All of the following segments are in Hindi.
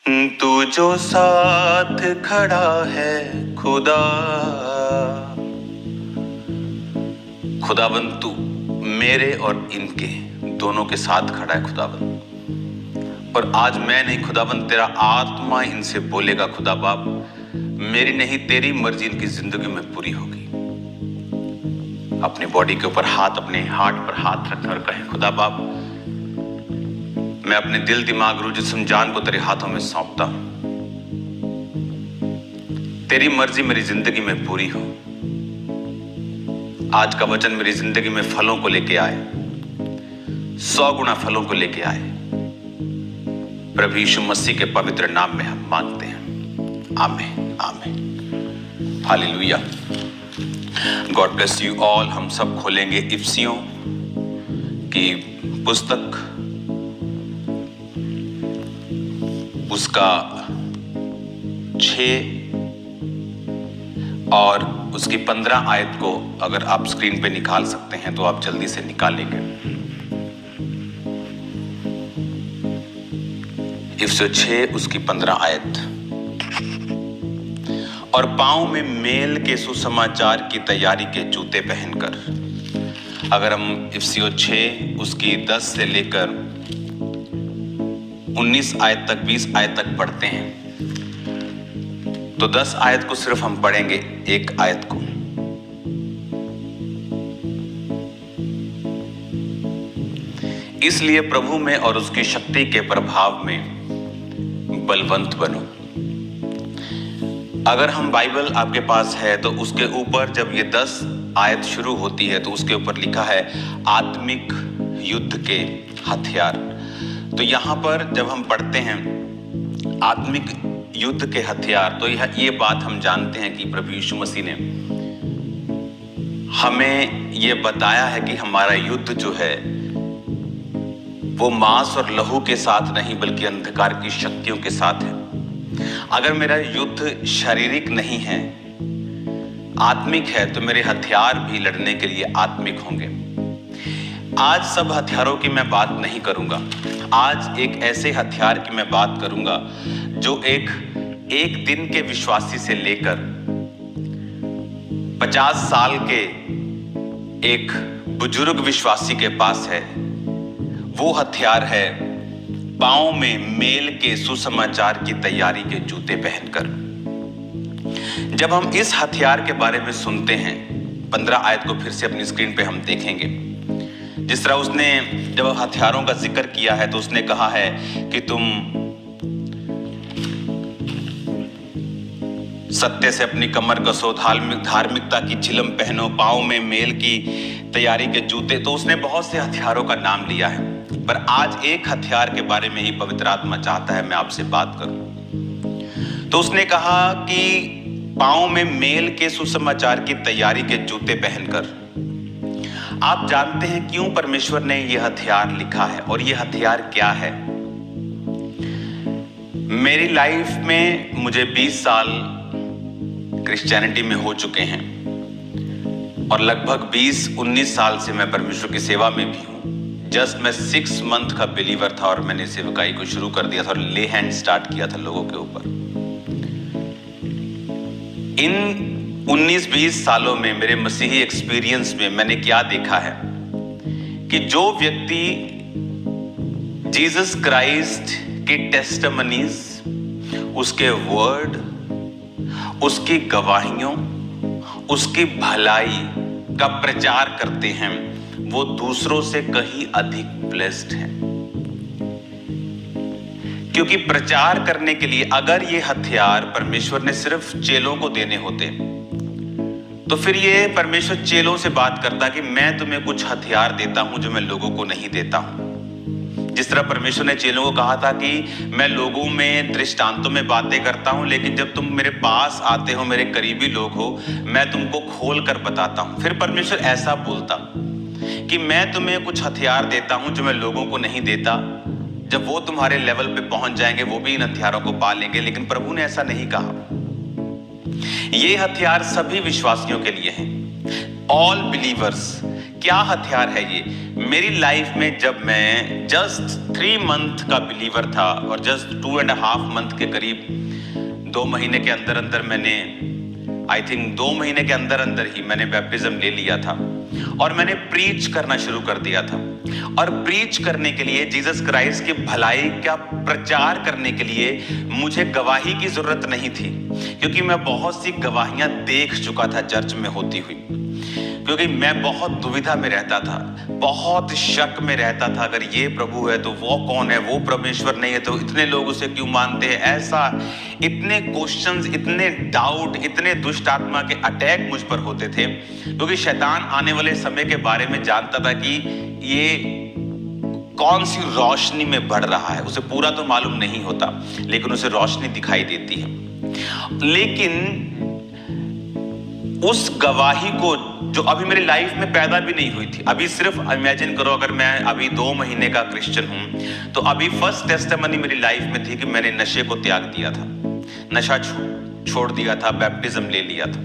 तू जो साथ खड़ा है खुदा, खुदाबंद तू मेरे और इनके दोनों के साथ खड़ा है खुदाबंद। और आज मैं नहीं खुदाबंद, तेरा आत्मा इनसे बोलेगा खुदा बाप, मेरी नहीं तेरी मर्जी इनकी जिंदगी में पूरी होगी। अपनी बॉडी के ऊपर हाथ, अपने हार्ट पर हाथ रखकर कहे खुदा बाप, मैं अपने दिल, दिमाग, रूह, जिस्म, जान को तेरे हाथों में सौंपता हूं। तेरी मर्जी मेरी जिंदगी में पूरी हो। आज का वचन मेरी जिंदगी में फलों को लेके आए, 100 गुना फलों को लेके आए। प्रभु यीशु मसीह के पवित्र नाम में हम मांगते हैं, आमीन आमीन, hallelujah. God bless you all. हम सब खोलेंगे इफिसियों की पुस्तक, उसका 6 और उसकी 15 आयत को अगर आप स्क्रीन पे निकाल सकते हैं तो आप जल्दी से निकालेंगे। इफिसियों 6 उसकी 15 आयत। और पांव में मेल के सुसमाचार की तैयारी के जूते पहनकर। अगर हम इफिसियों 6 उसकी 10 से लेकर 19 आयत तक, 20 आयत तक पढ़ते हैं तो 10 आयत को सिर्फ हम पढ़ेंगे, एक आयत को। इसलिए प्रभु में और उसकी शक्ति के प्रभाव में बलवंत बनो। अगर हम बाइबल आपके पास है तो उसके ऊपर जब ये 10 आयत शुरू होती है तो उसके ऊपर लिखा है आत्मिक युद्ध के हथियार। तो यहां पर जब हम पढ़ते हैं आत्मिक युद्ध के हथियार, तो ये बात हम जानते हैं कि प्रभु यीशु मसीह ने हमें ये बताया है कि हमारा युद्ध जो है वो मांस और लहू के साथ नहीं बल्कि अंधकार की शक्तियों के साथ है। अगर मेरा युद्ध शारीरिक नहीं है, आत्मिक है, तो मेरे हथियार भी लड़ने के लिए आत्मिक होंगे। आज सब हथियारों की मैं बात नहीं करूंगा। आज एक ऐसे हथियार की मैं बात करूंगा जो एक दिन के विश्वासी से लेकर 50 साल के एक बुजुर्ग विश्वासी के पास है। वो हथियार है पांव में मेल के सुसमाचार की तैयारी के जूते पहनकर। जब हम इस हथियार के बारे में सुनते हैं, 15 आयत को फिर से अपनी स्क्रीन पे हम देखेंगे। जिस तरह उसने जब हथियारों का जिक्र किया है तो उसने कहा है कि तुम सत्य से अपनी कमर कसो, धार्मिकता की चिलम पहनो, पांव में मेल की तैयारी के जूते। तो उसने बहुत से हथियारों का नाम लिया है, पर आज एक हथियार के बारे में ही पवित्र आत्मा चाहता है मैं आपसे बात करूं। तो उसने कहा कि पांव में मेल के सुसमाचार की तैयारी के जूते पहनकर। आप जानते हैं क्यों परमेश्वर ने यह हथियार लिखा है और यह हथियार क्या है? मेरी लाइफ में मुझे 20 साल क्रिश्चियनिटी में हो चुके हैं और लगभग 20-19 साल से मैं परमेश्वर की सेवा में भी हूं। जस्ट मैं 6 मंथ का बिलीवर था और मैंने सेवकाई को शुरू कर दिया था और ले हैंड स्टार्ट किया था लोगों के ऊपर। इन 19-20 सालों में मेरे मसीही एक्सपीरियंस में मैंने क्या देखा है कि जो व्यक्ति जीसस क्राइस्ट की टेस्टिमनीज, उसके वर्ड, उसकी गवाहियों, उसकी भलाई का प्रचार करते हैं, वो दूसरों से कहीं अधिक ब्लेस्ड हैं। क्योंकि प्रचार करने के लिए अगर ये हथियार परमेश्वर ने सिर्फ चेलों को देने होते तो फिर ये परमेश्वर चेलों से बात करता कि मैं तुम्हें कुछ हथियार देता हूं जो मैं लोगों को नहीं देता हूं। जिस तरह परमेश्वर ने चेलों को कहा था कि मैं लोगों में दृष्टांतों में बातें करता हूं, लेकिन जब तुम मेरे पास आते हो, मेरे करीबी लोग हो, मैं तुमको खोल कर बताता हूं। फिर परमेश्वर ऐसा बोलता कि मैं तुम्हें कुछ हथियार देता हूं जो मैं लोगों को नहीं देता। जब वो तुम्हारे लेवल पे पहुंच जाएंगे वो भी इन हथियारों को पा लेंगे। लेकिन प्रभु ने ऐसा नहीं कहा। ये हथियार सभी विश्वासियों के लिए हैं, ऑल बिलीवर्स। क्या हथियार है ये? मेरी लाइफ में जब मैं जस्ट 3 मंथ का बिलीवर था और जस्ट 2.5 मंथ के करीब 2 महीने के अंदर अंदर मैंने आई थिंक 2 महीने के अंदर अंदर ही मैंने बैप्टिज्म ले लिया था और मैंने प्रीच करना शुरू कर दिया था। और प्रीच करने के लिए जीसस क्राइस्ट की भलाई का प्रचार करने के लिए मुझे गवाही की जरूरत नहीं थी, क्योंकि मैं बहुत सी गवाहियां देख चुका था चर्च में होती हुई। क्योंकि मैं बहुत दुविधा में रहता था, बहुत शक में रहता था, अगर ये प्रभु है तो वो कौन है, वो परमेश्वर नहीं है तो इतने लोग उसे क्यों मानते हैं, ऐसा इतने क्वेश्चंस, इतने डाउट, इतने दुष्ट आत्मा के अटैक मुझ पर होते थे। क्योंकि शैतान आने वाले समय के बारे में जानता था कि ये कौन सी रोशनी में बढ़ रहा है, उसे पूरा तो मालूम नहीं होता लेकिन उसे रोशनी दिखाई देती है। लेकिन उस गवाही को जो अभी मेरी लाइफ में पैदा भी नहीं हुई थी, अभी सिर्फ इमेजिन करो, अगर मैं अभी 2 महीने का क्रिश्चियन हूं तो अभी फर्स्ट टेस्टिमनी मेरी लाइफ में थी कि मैंने नशे को त्याग दिया था, नशा छोड़ दिया था, बैप्टिज्म ले लिया था।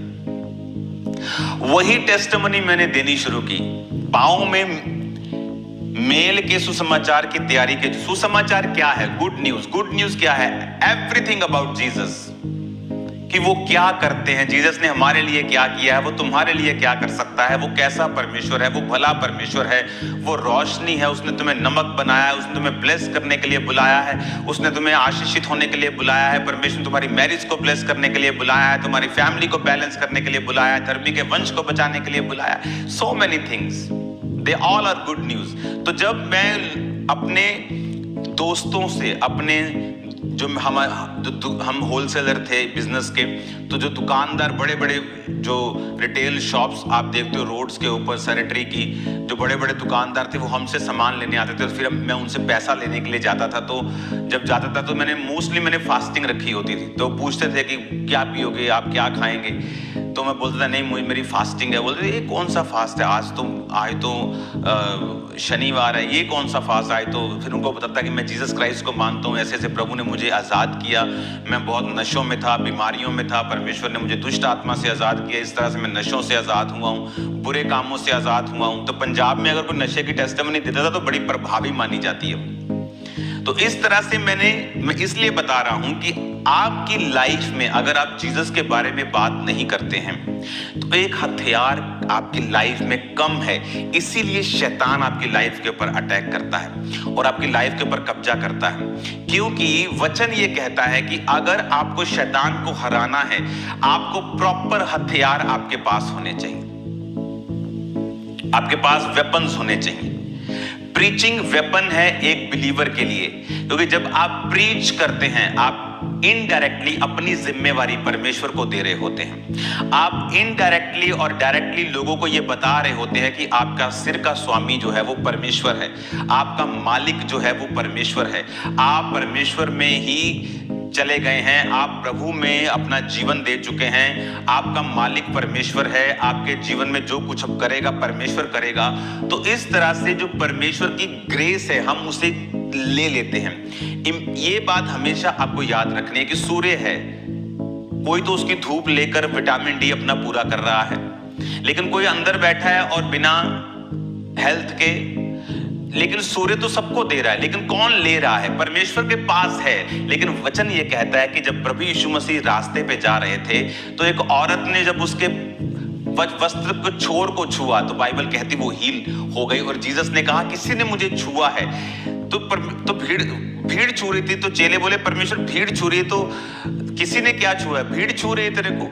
वही टेस्टिमनी मैंने देनी शुरू की। पांव में मेल के सुसमाचार की तैयारी के। सुसमाचार क्या है? Good news. गुड न्यूज क्या है? एवरीथिंग अबाउट जीसस, कि वो क्या करते हैं, जीसस ने हमारे लिए क्या किया है, वो तुम्हारे लिए क्या कर सकता है, वो कैसा परमेश्वर है, वो भला परमेश्वर है, वो रोशनी है, उसने तुम्हें नमक बनाया है, उसने तुम्हें ब्लेस करने के लिए बुलाया है, उसने तुम्हें आशीषित होने के लिए बुलाया है, परमेश्वर ने तुम्हारी मैरिज को ब्लेस करने के लिए बुलाया है, तुम्हारी फैमिली को बैलेंस करने के लिए बुलाया है, धर्मी के वंश को बचाने के लिए बुलाया है। So many things, they all are good news. तो जब मैं अपने दोस्तों से, अपने जो हम होलसेलर थे बिजनेस के, तो जो दुकानदार, बड़े बड़े जो रिटेल शॉप्स आप देखते हो रोड्स के ऊपर, सैनिटरी की जो बड़े बड़े दुकानदार थे, वो हमसे सामान लेने आते थे, फिर मैं उनसे पैसा लेने के लिए जाता था। तो जब जाता था तो मैंने फास्टिंग रखी होती थी। तो पूछते थे कि क्या पियोगे आप, क्या खाएंगे, तो मैं बोलता था नहीं मेरी फास्टिंग है। बोलते ये कौन सा फास्ट है, आज तो शनिवार है, ये कौन सा फास्ट आए। तो फिर उनको बताता कि मैं जीसस क्राइस्ट को मानता हूँ, ऐसे ऐसे प्रभु ने मुझे आज़ाद किया, मैं बहुत नशों में था, बीमारियों में था, परमेश्वर ने मुझे दुष्ट आत्मा से आज़ाद किया, इस तरह से मैं नशों से आज़ाद हुआ हूँ, बुरे कामों से आज़ाद हुआ हूँ। तो पंजाब में अगर कोई नशे की टेस्टिमनी देता था तो बड़ी प्रभावी मानी जाती है। तो इस तरह से मैं इसलिए बता रहा हूं कि आपकी लाइफ में अगर आप जीसस के बारे में बात नहीं करते हैं तो एक हथियार आपकी लाइफ में कम है, इसीलिए शैतान आपकी लाइफ के ऊपर अटैक करता है और आपकी लाइफ के ऊपर कब्जा करता है। क्योंकि वचन ये कहता है कि अगर आपको शैतान को हराना है, आपको प्रॉपर हथियार आपके पास होने चाहिए, आपके पास वेपन्स होने चाहिए। प्रीचिंग वेपन है एक बिलीवर के लिए, क्योंकि जब आप प्रीच करते हैं आप इनडायरेक्टली अपनी जिम्मेवारी परमेश्वर को दे रहे होते हैं। आप इनडायरेक्टली और डायरेक्टली लोगों को यह बता रहे होते हैं कि आपका सिर का स्वामी जो है वो परमेश्वर है, आपका मालिक जो है वो परमेश्वर है, आप परमेश्वर में ही चले गए हैं, आप प्रभु में अपना जीवन दे चुके हैं, आपका मालिक परमेश्वर है, आपके जीवन में जो कुछ अब करेगा परमेश्वर करेगा। तो इस तरह से जो परमेश्वर की ग्रेस है हम उसे ले लेते हैं। ये बात हमेशा आपको याद रखनी है कि सूर्य है, कोई तो उसकी धूप लेकर विटामिन डी अपना पूरा कर रहा है, लेकिन कोई अंदर बैठा है और बिना हेल्थ के, लेकिन सूर्य तो सबको दे रहा है, लेकिन कौन ले रहा है? परमेश्वर के पास है। लेकिन वचन ये कहता है कि जब प्रभु यीशु मसीह रास्ते पे जा रहे थे तो एक औरत ने जब उसके वस्त्र को छोर को छुआ तो बाइबल कहती वो हील हो गई। और जीसस ने कहा किसी ने मुझे छुआ है, तो भीड़ छू रही थी। तो चेले बोले परमेश्वर भीड़ छू रही है तो किसी ने क्या छुआ है? भीड़ छू रही है तेरे को।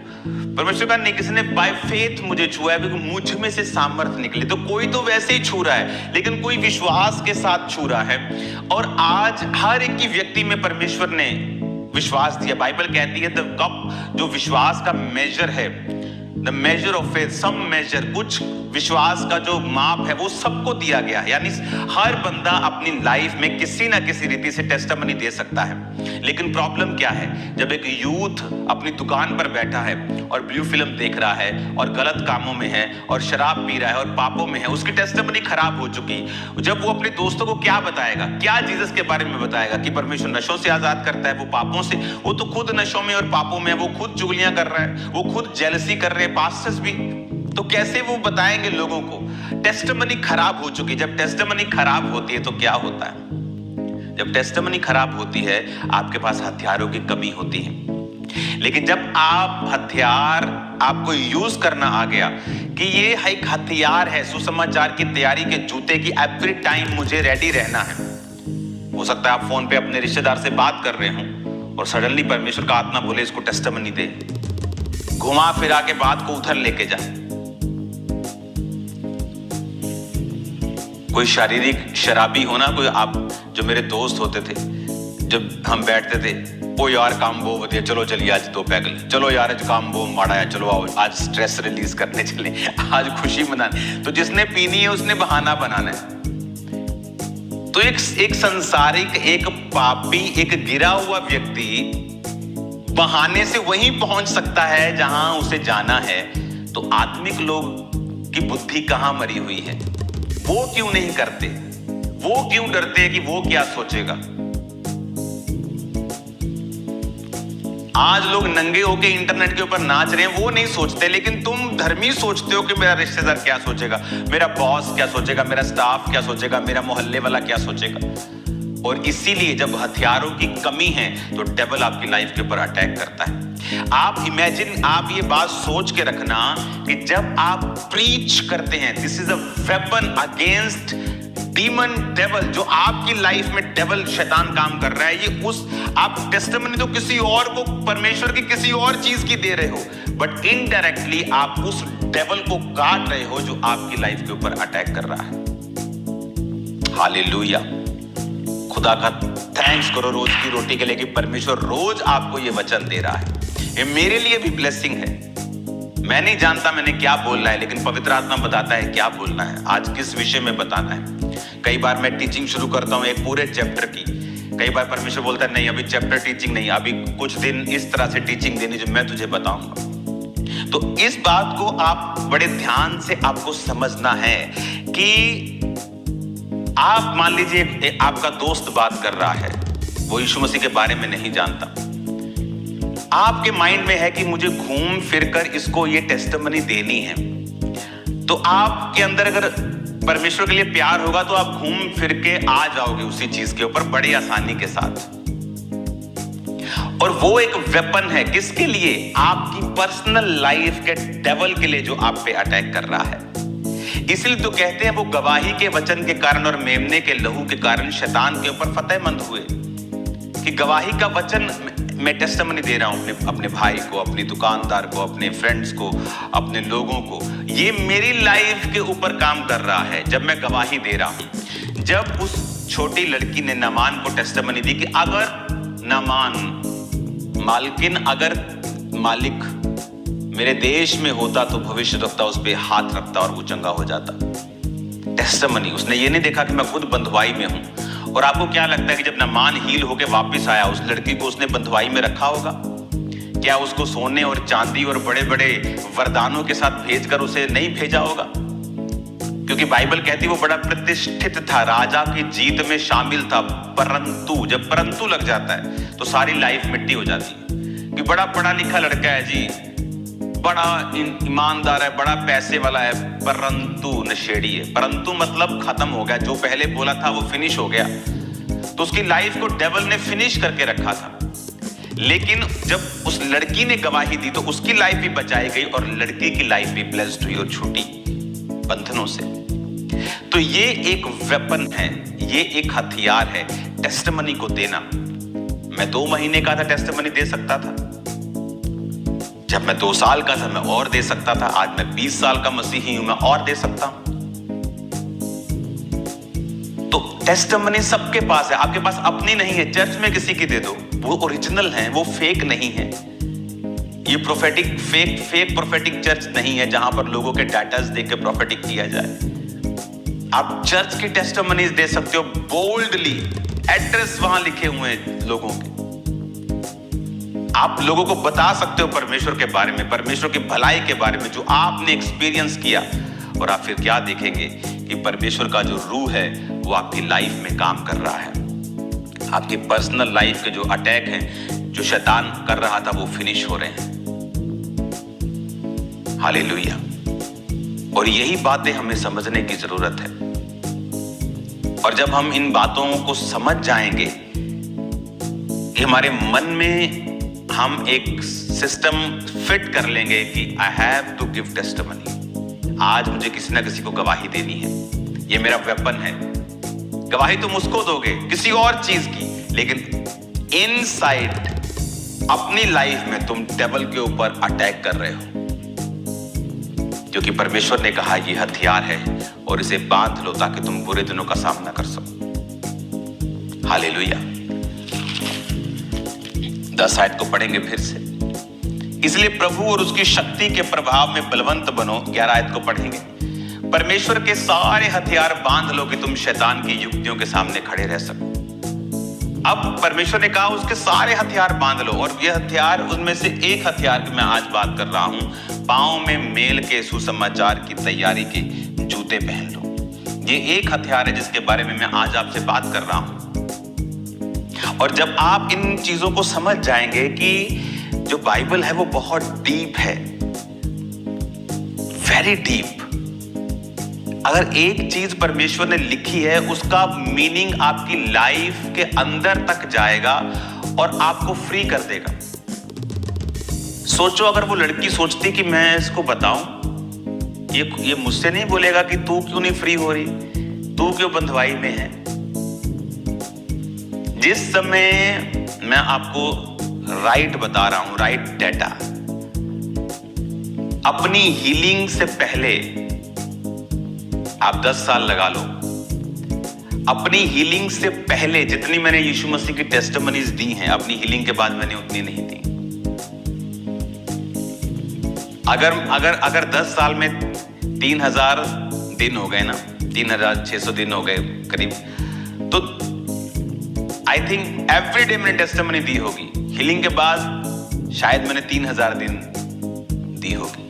परमेश्वर का नहीं, किसी ने बाय फेथ मुझे छुआ है, क्योंकि मुझ में से सामर्थ्य निकली। तो कोई तो वैसे ही छू रहा है, लेकिन कोई विश्वास के साथ छू रहा है। और आज हर एक की व्यक्ति में परमेश्वर ने विश्वास दिया। बाइबल कहती है द कप, जो विश्वास का मेजर है, the measure of faith, some measure, कुछ विश्वास का जो माप है वो सबको दिया गया है। यानी हर बंदा अपनी लाइफ में किसी ना किसी रीति से टेस्टिमनी दे सकता है। लेकिन प्रॉब्लम क्या है? जब एक यूथ अपनी दुकान पर बैठा है और ब्लू फिल्म देख रहा है और गलत कामों में है और शराब पी रहा है और पापों में है, उसकी टेस्टिमनी खराब हो चुकी। जब वो अपने दोस्तों को क्या बताएगा, क्या जीसस के बारे में बताएगा कि परमेश्वर नशों से आजाद करता है, वो पापों से, वो तो खुद नशों में और पापों में, वो खुद चुगलियां कर रहा है, वो खुद जेलसी कर रहे हैं, पास्टर्स भी। तो कैसे वो बताएंगे लोगों को? टेस्टिमनी खराब हो चुकी। जब टेस्टिमनी खराब होती है तो क्या होता है? जब टेस्टिमनी खराब होती है आपके पास हथियारों की कमी होती है। लेकिन जब आप हथियार आपको यूज करना आ गया कि ये एक हथियार है, सुसमाचार की तैयारी के जूते की एवरी टाइम मुझे रेडी रहना है। हो सकता है आप फोन पे अपने रिश्तेदार से बात कर रहे हो और सडनली परमेश्वर का आत्मा बोले इसको टेस्टिमनी दे, घुमा फिरा के बात को उधर लेके जाए। कोई शारीरिक शराबी होना, कोई आप जो मेरे दोस्त होते थे, जब हम बैठते थे, ओ यार काम वो बढ़िया, चलो चलिए आज 2 पैग, चलो यार आज काम वो माड़ा है, चलो आओ आज स्ट्रेस रिलीज करने चले, आज खुशी मनाने। तो जिसने पीनी है उसने बहाना बनाना है। तो एक संसारिक, एक पापी, एक गिरा हुआ व्यक्ति बहाने से वहीं पहुंच सकता है जहां उसे जाना है। तो आत्मिक लोग की बुद्धि कहां मरी हुई है? वो क्यों नहीं करते? वो क्यों डरते हैं कि वो क्या सोचेगा? आज लोग नंगे होके इंटरनेट के ऊपर नाच रहे हैं, वो नहीं सोचते। लेकिन तुम धर्मी सोचते हो कि मेरा रिश्तेदार क्या सोचेगा, मेरा बॉस क्या सोचेगा, मेरा स्टाफ क्या सोचेगा, मेरा मोहल्ले वाला क्या सोचेगा। और इसीलिए जब हथियारों की कमी है तो डेविल आपकी लाइफ के ऊपर अटैक करता है। आप इमेजिन, आप ये बात सोच के रखना कि जब आप प्रीच करते हैं, this is a weapon against demon devil, जो आपकी लाइफ में डेविल शैतान काम कर रहा है। ये उस आप टेस्टिमनी तो किसी और को, परमेश्वर की किसी और चीज की दे रहे हो, बट इनडायरेक्टली आप उस डेविल को काट रहे हो जो आपकी लाइफ के ऊपर अटैक कर रहा है। हालेलुया। खुदा का थैंक्स करो रोज की रोटी के लिए कि परमेश्वर रोज आपको ये वचन दे रहा है। ये मेरे लिए भी ब्लेसिंग है। मैं नहीं जानता मैंने क्या बोलना है, लेकिन पवित्र आत्मा बताता है क्या बोलना है, आज किस विषय में बताना है। कई बार मैं टीचिंग शुरू करता हूं एक पूरे चैप्टर की, कई बार परमेश्वर बोलता है नहीं अभी चैप्टर टीचिंग नहीं, अभी कुछ दिन इस तरह से टीचिंग देनी जो मैं तुझे बताऊंगा। तो इस बात को आप बड़े ध्यान से आपको समझना है कि आप मान लीजिए आपका दोस्त बात कर रहा है, वो यीशु मसीह के बारे में नहीं जानता, आपके माइंड में है कि मुझे घूम फिरकर इसको ये टेस्टिमनी देनी है। तो आपके अंदर अगर परमेश्वर के लिए प्यार होगा तो आप घूम फिर के आ जाओगे उसी चीज के ऊपर बड़ी आसानी के साथ। और वो एक वेपन है किसके लिए? आपकी पर्सनल लाइफ के डेविल के लिए जो आप पे अटैक कर रहा है। इसलिए तो कहते हैं वो गवाही के वचन के कारण और मेमने के लहू के कारण शैतान के ऊपर फतेहमंद हुए। कि गवाही का वचन मैं टेस्टिमनी दे रहा हूं अपने भाई को, अपनी दुकानदार को, अपने फ्रेंड्स को, अपने लोगों को, ये मेरी लाइफ के ऊपर काम कर रहा है जब मैं गवाही दे रहा हूं। जब उस छोटी लड़की ने नामान को टेस्टिमनी दी कि अगर नामान मालकिन, अगर मालिक मेरे देश में होता तो भविष्यद्वक्ता उस पे हाथ रखता और वो चंगा हो जाता। टेस्टिमनी, उसने ये नहीं देखा कि मैं खुद बंधुआई में हूं। और आपको क्या लगता है कि जब नामान हील होके वापस आया, उस लड़की को उसने बंधुआई में रखा होगा? क्या उसको सोने और चांदी और बड़े बड़े वरदानों के साथ भेजकर उसे नहीं भेजा होगा? क्योंकि बाइबल कहती वो बड़ा प्रतिष्ठित था, राजा की जीत में शामिल था। परंतु जब परंतु लग जाता है तो सारी लाइफ मिट्टी हो जाती है। कि बड़ा पढ़ा लिखा लड़का है जी, बड़ा ईमानदार है, बड़ा पैसे वाला है, परंतु नशेड़ी है। परंतु मतलब खत्म हो गया, जो पहले बोला था वो फिनिश हो गया। तो उसकी लाइफ को डेविल ने फिनिश करके रखा था। लेकिन जब उस लड़की ने गवाही दी तो उसकी लाइफ भी बचाई गई और लड़की की लाइफ भी ब्लेस्ड हुई और छूटी बंधनों से। तो ये एक वेपन है, ये एक हथियार है टेस्टिमनी को देना। मैं 2 महीने का था, टेस्टिमनी दे सकता था। जब मैं 2 साल का था मैं और दे सकता था। आज मैं 20 साल का मसीही हूं, मैं और दे सकता हूं। तो टेस्टिमनी सबके पास है, आपके पास अपनी नहीं है। चर्च में किसी की दे दो, वो ओरिजिनल है, वो फेक नहीं है। ये प्रोफेटिक फेक प्रोफेटिक चर्च नहीं है जहां पर लोगों के डाटास देख के प्रोफेटिक किया जाए। आप चर्च की टेस्टिमनीज दे सकते हो बोल्डली, एड्रेस वहां लिखे हुए हैं लोगों के। आप लोगों को बता सकते हो परमेश्वर के बारे में, परमेश्वर की भलाई के बारे में जो आपने एक्सपीरियंस किया। और आप फिर क्या देखेंगे कि परमेश्वर का जो रूह है वो आपकी लाइफ में काम कर रहा है। आपकी पर्सनल लाइफ के जो अटैक हैं, जो शैतान कर रहा था, वो फिनिश हो रहे हैं। हालेलुया। और यही बातें हमें समझने की जरूरत है। और जब हम इन बातों को समझ जाएंगे कि हमारे मन में हम एक सिस्टम फिट कर लेंगे कि I have to give testimony, आज मुझे किसी ना किसी को गवाही देनी है, ये मेरा वेपन है। गवाही तुम उसको दोगे किसी और चीज की, लेकिन इनसाइड अपनी लाइफ में तुम टेबल के ऊपर अटैक कर रहे हो, क्योंकि परमेश्वर ने कहा ये हथियार है और इसे बांध लो ताकि तुम बुरे दिनों का सामना कर सको। हालेलुया। 10 आयत को पढ़ेंगे फिर से। इसलिए प्रभु और उसकी शक्ति के प्रभाव में बलवंत बनो। 11 आयत को पढ़ेंगे। परमेश्वर के सारे हथियार बांध लो कि तुम शैतान की युक्तियों के सामने खड़े रह सको। अब परमेश्वर ने कहा उसके सारे हथियार बांध लो, और ये हथियार, उनमें से एक हथियार की मैं आज बात कर रहा हूं, पांव में मेल के सुसमाचार की तैयारी के जूते पहन लो। ये एक हथियार है जिसके बारे में मैं आज आपसे बात कर रहा हूं। और जब आप इन चीजों को समझ जाएंगे कि जो बाइबल है वो बहुत डीप है, वेरी डीप। अगर एक चीज परमेश्वर ने लिखी है उसका मीनिंग आपकी लाइफ के अंदर तक जाएगा और आपको फ्री कर देगा। सोचो, अगर वो लड़की सोचती कि मैं इसको बताऊं, ये मुझसे नहीं बोलेगा कि तू क्यों नहीं फ्री हो रही, तू क्यों बंधुआई में है। जिस समय मैं आपको राइट बता रहा हूं, राइट डेटा, अपनी हीलिंग से पहले आप 10 साल लगा लो, अपनी हीलिंग से पहले जितनी मैंने यीशु मसीह की टेस्टिमनीज दी हैं, अपनी हीलिंग के बाद मैंने उतनी नहीं दी। अगर 10 साल में 3000 दिन हो गए ना, 3600 दिन हो गए करीब, तो आई थिंक एवरी डे मैंने टेस्टिमनी दी होगी। हीलिंग के बाद शायद मैंने 3000 दिन दी होगी।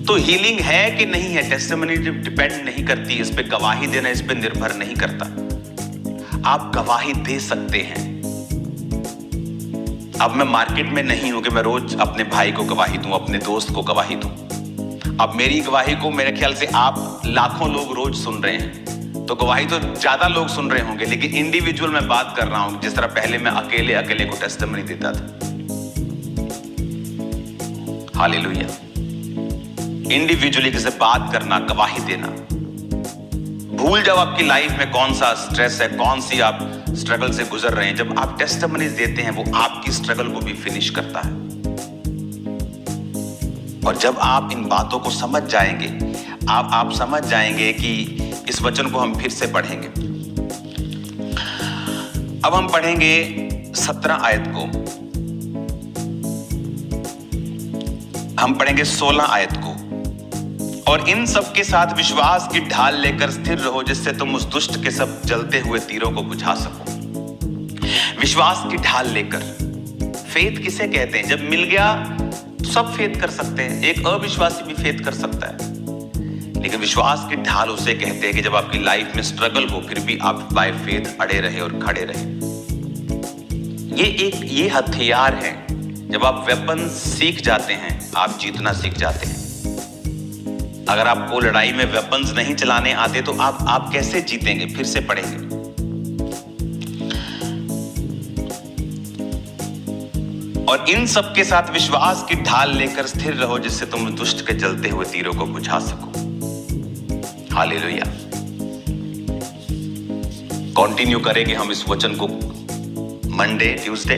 तो हीलिंग है कि नहीं है, टेस्टिमनी डिपेंड नहीं करती, इस पे गवाही देना इस पे निर्भर नहीं करता। आप गवाही दे सकते हैं। अब मैं मार्केट में नहीं हूं कि मैं रोज अपने भाई को गवाही दूं, अपने दोस्त को गवाही दूं। अब मेरी गवाही को मेरे ख्याल से आप लाखों लोग रोज सुन रहे हैं, तो गवाही तो ज्यादा लोग सुन रहे होंगे, लेकिन इंडिविजुअल मैं बात कर रहा हूं, जिस तरह पहले मैं अकेले को टेस्टिमनी देता था। हालेलुया। इंडिविजुअली किसी से बात करना, गवाही देना। भूल जाओ आपकी लाइफ में कौन सा स्ट्रेस है, कौन सी आप स्ट्रगल से गुजर रहे हैं। जब आप टेस्टिमनीज देते हैं, वो आपकी स्ट्रगल को भी फिनिश करता है। और जब आप इन बातों को समझ जाएंगे, आप समझ जाएंगे कि इस वचन को हम फिर से पढ़ेंगे। अब हम पढ़ेंगे 17 आयत को, हम पढ़ेंगे 16 आयत को। और इन सब के साथ विश्वास की ढाल लेकर स्थिर रहो, जिससे तुम उस दुष्ट के सब जलते हुए तीरों को बुझा सको। विश्वास की ढाल लेकर, फेथ किसे कहते हैं? जब मिल गया तो सब फेथ कर सकते हैं, एक अविश्वासी भी फेथ कर सकता है, लेकिन विश्वास की ढाल उसे कहते हैं कि जब आपकी लाइफ में स्ट्रगल हो फिर भी आप बाय फेथ अड़े रहे और खड़े रहे। ये हथियार है। जब आप वेपन सीख जाते हैं, आप जीतना सीख जाते हैं। अगर आपको लड़ाई में वेपन्स नहीं चलाने आते तो आप कैसे जीतेंगे? फिर से पढ़ेंगे। और इन सब के साथ विश्वास की ढाल लेकर स्थिर रहो, जिससे तुम दुष्ट के जलते हुए तीरों को बुझा सको। हालेलुया। कंटिन्यू करेंगे हम इस वचन को। मंडे, ट्यूसडे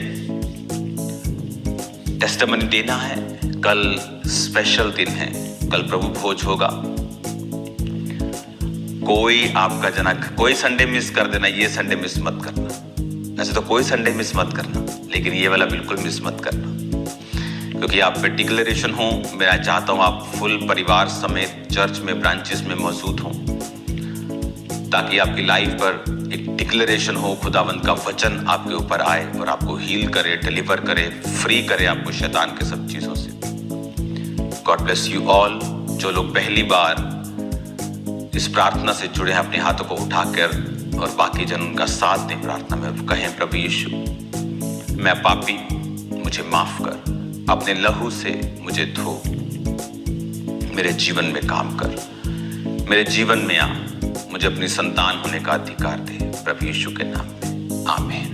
टेस्टिमनी देना है। कल स्पेशल दिन है, कल प्रभु भोज होगा। कोई संडे मिस कर देना, ये संडे मिस मत करना। वैसे तो कोई संडे मिस मत करना, लेकिन ये वाला बिल्कुल मिस मत करना, क्योंकि आप पे डिक्लेरेशन हो। मैं चाहता हूं आप फुल परिवार समेत चर्च में, ब्रांचेस में मौजूद हों, ताकि आपकी लाइफ पर एक डिक्लेरेशन हो, खुदावंद का वचन आपके ऊपर आए और आपको हील करे, डिलीवर करे, फ्री करे आपको शैतान के सब चीजों से। God bless you all. जो लोग पहली बार इस प्रार्थना से जुड़े हैं, अपने हाथों को उठाकर, और बाकी जन उनका साथ दें प्रार्थना में। कहें, प्रभु यीशु, मैं पापी, मुझे माफ कर, अपने लहू से मुझे धो, मेरे जीवन में काम कर, मेरे जीवन में आ, मुझे अपनी संतान होने का अधिकार दे, प्रभु यीशु के नाम में, आमीन।